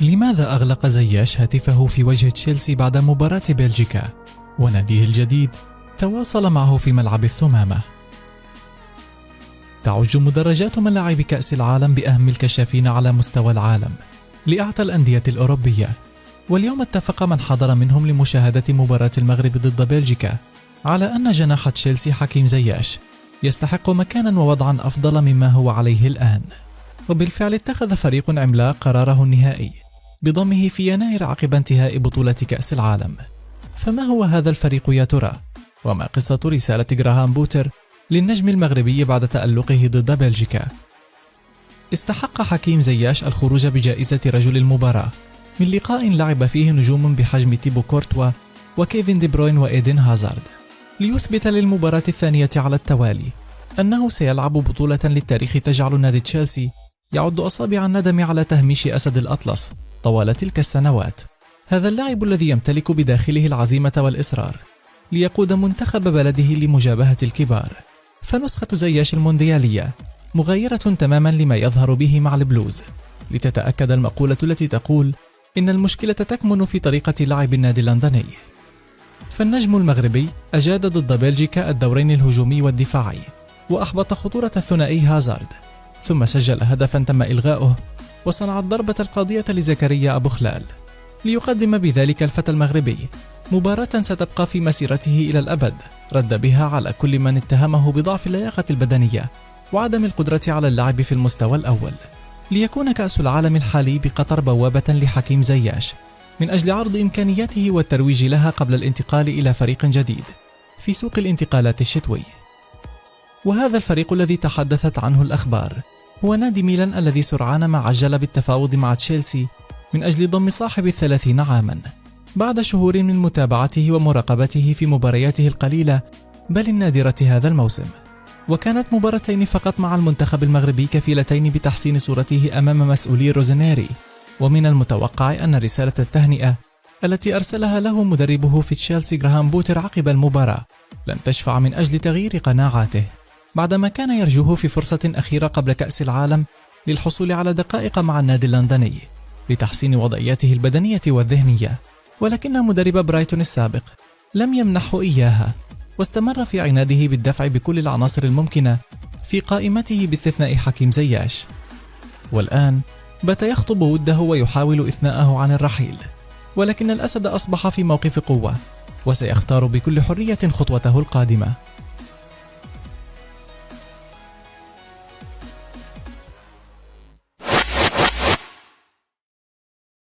لماذا أغلق زياش هاتفه في وجه تشيلسي بعد مباراة بلجيكا؟ وناديه الجديد تواصل معه في ملعب الثمامة. تعج مدرجات ملاعب كأس العالم بأهم الكشافين على مستوى العالم لأعتى الأندية الأوروبية، واليوم اتفق من حضر منهم لمشاهدة مباراة المغرب ضد بلجيكا على أن جناح تشيلسي حكيم زياش يستحق مكانا ووضعا أفضل مما هو عليه الآن. وبالفعل اتخذ فريق عملاق قراره النهائي بضمه في يناير عقب انتهاء بطولة كأس العالم. فما هو هذا الفريق يا ترى؟ وما قصة رسالة جراهام بوتر للنجم المغربي بعد تألقه ضد بلجيكا؟ استحق حكيم زياش الخروج بجائزة رجل المباراة من لقاء لعب فيه نجوم بحجم تيبو كورتوا وكيفن دي بروين وإيدن هازارد، ليثبت للمباراة الثانية على التوالي أنه سيلعب بطولة للتاريخ تجعل نادي تشيلسي يعد أصابع الندم على تهميش أسد الأطلس طوال تلك السنوات. هذا اللاعب الذي يمتلك بداخله العزيمة والإصرار ليقود منتخب بلده لمجابهة الكبار. فنسخة زياش المونديالية مغايرة تماما لما يظهر به مع البلوز، لتتأكد المقولة التي تقول إن المشكلة تكمن في طريقة لعب النادي اللندني. فالنجم المغربي أجاد ضد بلجيكا الدورين الهجومي والدفاعي، وأحبط خطورة الثنائي هازارد، ثم سجل هدفا تم إلغاؤه وصنع الضربة القاضية لزكريا أبو خلال، ليقدم بذلك الفتى المغربي مباراة ستبقى في مسيرته إلى الأبد رد بها على كل من اتهمه بضعف اللياقة البدنية وعدم القدرة على اللعب في المستوى الأول. ليكون كأس العالم الحالي بقطر بوابة لحكيم زياش من أجل عرض إمكانياته والترويج لها قبل الانتقال إلى فريق جديد في سوق الانتقالات الشتوي. وهذا الفريق الذي تحدثت عنه الأخبار هو نادي ميلان، الذي سرعان ما عجل بالتفاوض مع تشيلسي من أجل ضم صاحب 30 عاما بعد شهور من متابعته ومراقبته في مبارياته القليلة بل النادرة هذا الموسم. وكانت مباراتين فقط مع المنتخب المغربي كفيلتين بتحسين صورته أمام مسؤولي روزنيري، ومن المتوقع أن رسالة التهنئة التي أرسلها له مدربه في تشيلسي جراهام بوتر عقب المباراة لن تشفع من أجل تغيير قناعاته، بعدما كان يرجوه في فرصة أخيرة قبل كأس العالم للحصول على دقائق مع النادي اللندني لتحسين وضعيته البدنية والذهنية. ولكن مدرب برايتون السابق لم يمنحه إياها، واستمر في عناده بالدفع بكل العناصر الممكنة في قائمته باستثناء حكيم زياش. والآن بات يخطب وده ويحاول إثناءه عن الرحيل، ولكن الأسد أصبح في موقف قوة وسيختار بكل حرية خطوته القادمة.